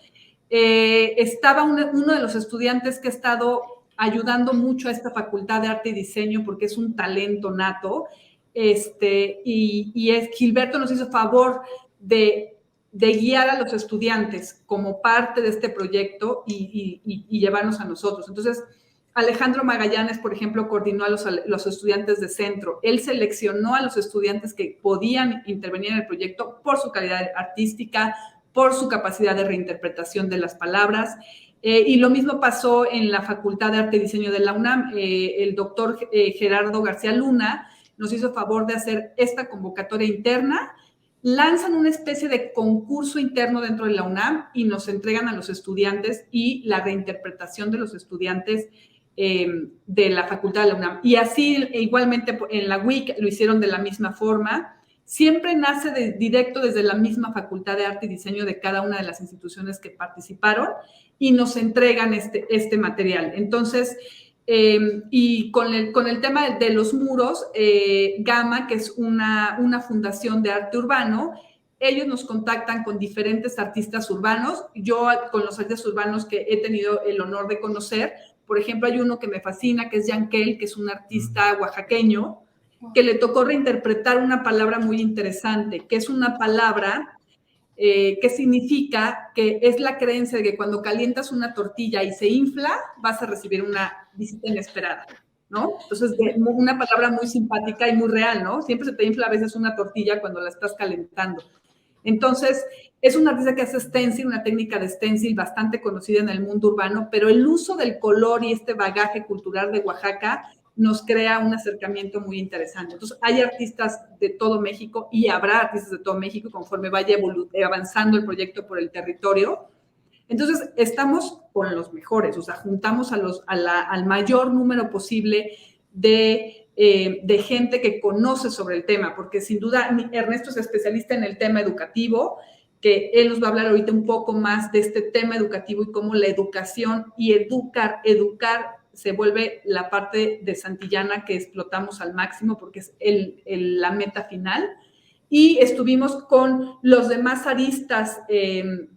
estaba uno de los estudiantes que ha estado ayudando mucho a esta Facultad de Arte y Diseño porque es un talento nato, Gilberto nos hizo favor de guiar a los estudiantes como parte de este proyecto y llevarnos a nosotros. Entonces, Alejandro Magallanes, por ejemplo, coordinó a los estudiantes de centro. Él seleccionó a los estudiantes que podían intervenir en el proyecto por su calidad artística, por su capacidad de reinterpretación de las palabras. Y lo mismo pasó en la Facultad de Arte y Diseño de la UNAM. El doctor Gerardo García Luna nos hizo favor de hacer esta convocatoria interna, lanzan una especie de concurso interno dentro de la UNAM y nos entregan a los estudiantes y la reinterpretación de los estudiantes de la Facultad de la UNAM. Y así, igualmente, en la WIC lo hicieron de la misma forma. Siempre nace directo desde la misma Facultad de Arte y Diseño de cada una de las instituciones que participaron y nos entregan este material. Entonces, y con el tema de los muros, Gama, que es una fundación de arte urbano, ellos nos contactan con diferentes artistas urbanos. Yo con los artistas urbanos que he tenido el honor de conocer, por ejemplo, hay uno que me fascina, que es Yankel, que es un artista oaxaqueño, que le tocó reinterpretar una palabra muy interesante, que es una palabra que significa que es la creencia de que cuando calientas una tortilla y se infla, vas a recibir una visita inesperada, ¿no? Entonces, una palabra muy simpática y muy real, ¿no? Siempre se te infla a veces una tortilla cuando la estás calentando. Entonces, es un artista que hace stencil, una técnica de stencil bastante conocida en el mundo urbano, pero el uso del color y este bagaje cultural de Oaxaca nos crea un acercamiento muy interesante. Entonces, hay artistas de todo México y habrá artistas de todo México conforme vaya avanzando el proyecto por el territorio. Entonces, estamos con los mejores, o sea, juntamos al mayor número posible de gente que conoce sobre el tema, porque sin duda Ernesto es especialista en el tema educativo, que él nos va a hablar ahorita un poco más de este tema educativo y cómo la educación y educar se vuelve la parte de Santillana que explotamos al máximo porque es la meta final. Y estuvimos con los demás aristas de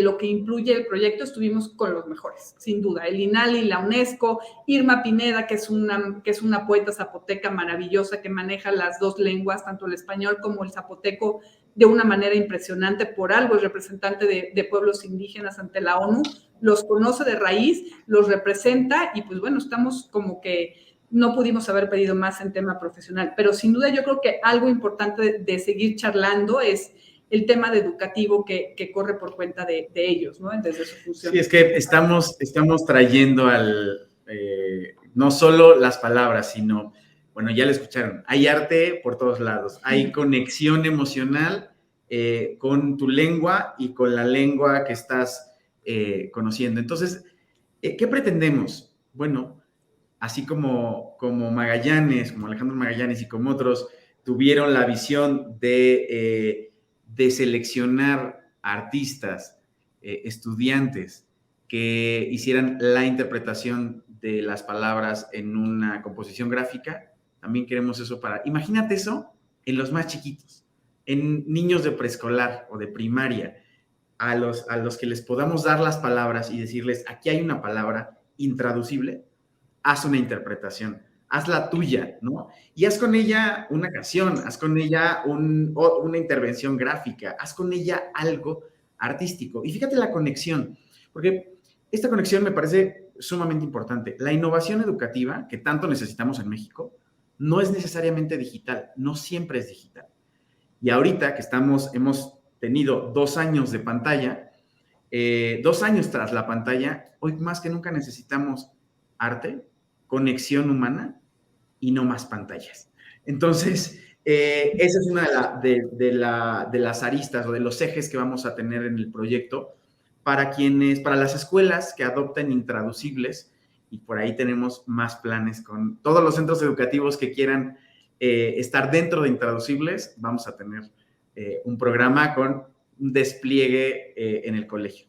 lo que incluye el proyecto, estuvimos con los mejores, sin duda. El INALI, la UNESCO, Irma Pineda, que es una poeta zapoteca maravillosa que maneja las dos lenguas, tanto el español como el zapoteco, de una manera impresionante. Por algo es representante de pueblos indígenas ante la ONU, los conoce de raíz, los representa y pues bueno, estamos como que no pudimos haber pedido más en tema profesional, pero sin duda yo creo que algo importante de seguir charlando es el tema de educativo que corre por cuenta de ellos, ¿no? Desde su función. Sí, es que estamos trayendo no solo las palabras, sino, bueno, ya lo escucharon, hay arte por todos lados, hay conexión emocional con tu lengua y con la lengua que estás conociendo. Entonces, ¿qué pretendemos? Bueno, así como Magallanes, como Alejandro Magallanes y como otros, tuvieron la visión de seleccionar artistas, estudiantes que hicieran la interpretación de las palabras en una composición gráfica, también queremos eso imagínate eso en los más chiquitos, en niños de preescolar o de primaria, a los que les podamos dar las palabras y decirles, aquí hay una palabra intraducible, haz una interpretación, haz la tuya, ¿no? Y haz con ella una canción, haz con ella una intervención gráfica, haz con ella algo artístico. Y fíjate la conexión, porque esta conexión me parece sumamente importante. La innovación educativa que tanto necesitamos en México no es necesariamente digital, no siempre es digital. Y ahorita que hemos tenido 2 años de pantalla, 2 años tras la pantalla, hoy más que nunca necesitamos arte, conexión humana y no más pantallas. Entonces, esa es una de las aristas o de los ejes que vamos a tener en el proyecto para las escuelas que adopten intraducibles, y por ahí tenemos más planes con todos los centros educativos que quieran estar dentro de intraducibles. Vamos a tener un programa con un despliegue en el colegio.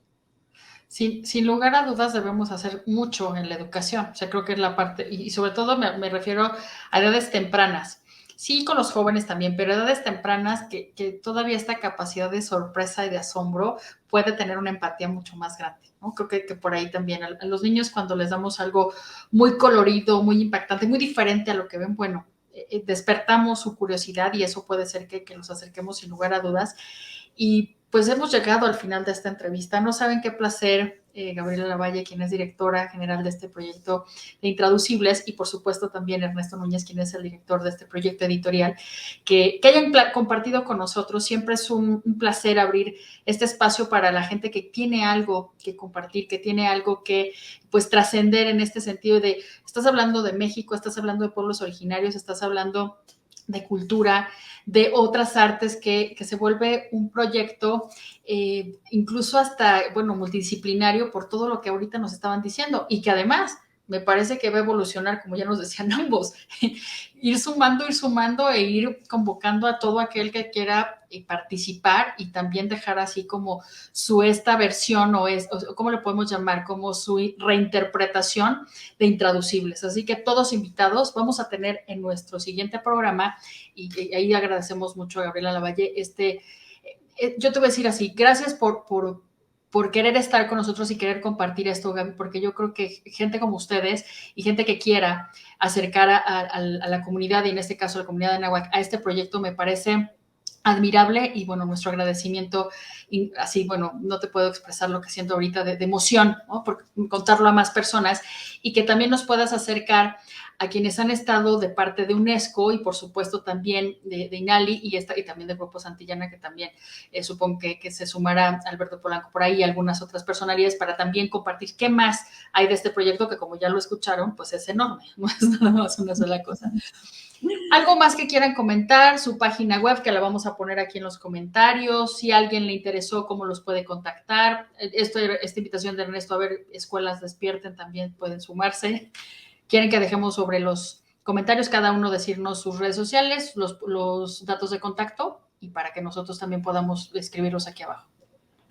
Sin lugar a dudas debemos hacer mucho en la educación. O sea, creo que es la parte, y sobre todo me refiero a edades tempranas. Sí, con los jóvenes también, pero edades tempranas que todavía esta capacidad de sorpresa y de asombro puede tener una empatía mucho más grande, ¿no? Creo que por ahí también a los niños cuando les damos algo muy colorido, muy impactante, muy diferente a lo que ven, bueno, despertamos su curiosidad y eso puede ser que los acerquemos sin lugar a dudas. Y pues hemos llegado al final de esta entrevista. No saben qué placer, Gabriela Lavalle, quien es directora general de este proyecto de Intraducibles, y por supuesto también Ernesto Núñez, quien es el director de este proyecto editorial, que hayan compartido con nosotros. Siempre es un placer abrir este espacio para la gente que tiene algo que compartir, que tiene algo que pues trascender en este sentido de, estás hablando de México, estás hablando de pueblos originarios, estás hablando de cultura, de otras artes, que se vuelve un proyecto incluso hasta, bueno, multidisciplinario por todo lo que ahorita nos estaban diciendo y que además me parece que va a evolucionar, como ya nos decían ambos, ir sumando e ir convocando a todo aquel que quiera participar y también dejar así como esta versión o ¿cómo le podemos llamar? Como su reinterpretación de Intraducibles. Así que todos invitados vamos a tener en nuestro siguiente programa, y ahí agradecemos mucho a Gabriela Lavalle, yo te voy a decir así, gracias por querer estar con nosotros y querer compartir esto, Gaby, porque yo creo que gente como ustedes y gente que quiera acercar a la comunidad, y en este caso a la comunidad de Anáhuac, a este proyecto me parece admirable, y bueno, nuestro agradecimiento, y así, bueno, no te puedo expresar lo que siento ahorita de emoción, ¿no? Por contarlo a más personas, y que también nos puedas acercar a quienes han estado de parte de UNESCO y por supuesto también de INALI y también del Grupo Santillana, que también supongo que se sumará Alberto Polanco por ahí y algunas otras personalidades para también compartir qué más hay de este proyecto, que como ya lo escucharon, pues es enorme, no es nada más una sola cosa. ¿Algo más que quieran comentar? Su página web, que la vamos a poner aquí en los comentarios. Si a alguien le interesó, ¿cómo los puede contactar? Esta invitación de Ernesto a ver escuelas despierten también pueden sumarse. ¿Quieren que dejemos sobre los comentarios cada uno decirnos sus redes sociales, los datos de contacto, y para que nosotros también podamos escribirlos aquí abajo?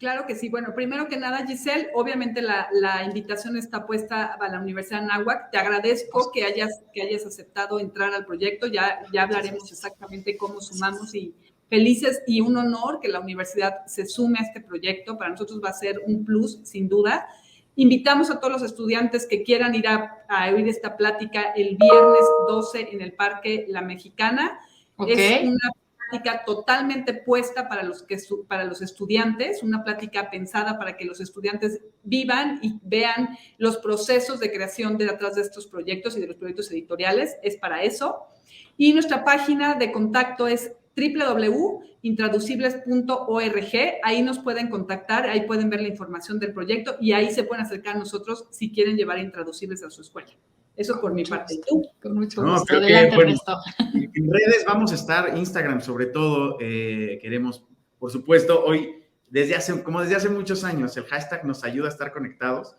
Claro que sí. Bueno, primero que nada, Giselle, obviamente la invitación está puesta a la Universidad de Anáhuac. Te agradezco que hayas aceptado entrar al proyecto. Ya hablaremos exactamente cómo sumamos y felices y un honor que la universidad se sume a este proyecto. Para nosotros va a ser un plus, sin duda. Invitamos a todos los estudiantes que quieran ir a oír esta plática el viernes 12 en el Parque La Mexicana. Okay. Es una plática totalmente puesta para los estudiantes, una plática pensada para que los estudiantes vivan y vean los procesos de creación detrás de estos proyectos y de los proyectos editoriales. Es para eso. Y nuestra página de contacto es www.intraducibles.org. Ahí nos pueden contactar, ahí pueden ver la información del proyecto y ahí se pueden acercar a nosotros si quieren llevar Intraducibles a su escuela. Eso por mi parte. ¿Tú? Con mucho gusto. Adelante, Ernesto. En redes vamos a estar, Instagram sobre todo, queremos, por supuesto, hoy, desde hace muchos años, el hashtag nos ayuda a estar conectados.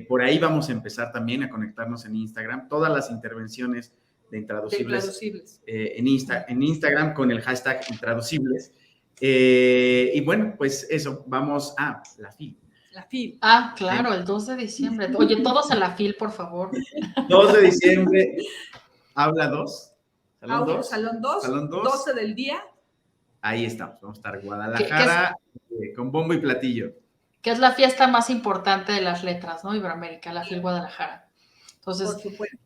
Por ahí vamos a empezar también a conectarnos en Instagram. Todas las intervenciones de Intraducibles. En Instagram con el hashtag Intraducibles. Y bueno, pues eso, vamos a la FIL. La FIL. Ah, claro, el 2 de diciembre. Oye, todos a la FIL, por favor. 2 de diciembre, Aula 2. Salón 2, 12 del día. Ahí estamos, vamos a estar en Guadalajara con bombo y platillo. Que es la fiesta más importante de las letras, ¿no? Iberoamérica, la FIL Guadalajara. Entonces,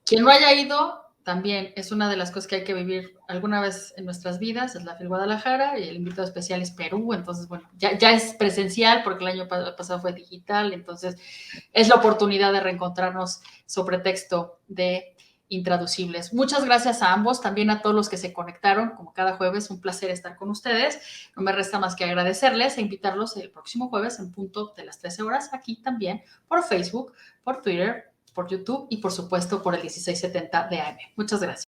quien no haya ido, también es una de las cosas que hay que vivir alguna vez en nuestras vidas, es la FIL Guadalajara, y el invitado especial es Perú. Entonces, bueno, ya es presencial porque el año pasado fue digital, entonces es la oportunidad de reencontrarnos sobre texto de Intraducibles. Muchas gracias a ambos, también a todos los que se conectaron, como cada jueves, un placer estar con ustedes. No me resta más que agradecerles e invitarlos el próximo jueves en punto de las 13 horas, aquí también por Facebook, por Twitter, por YouTube y por supuesto por el 1670 de AM. Muchas gracias.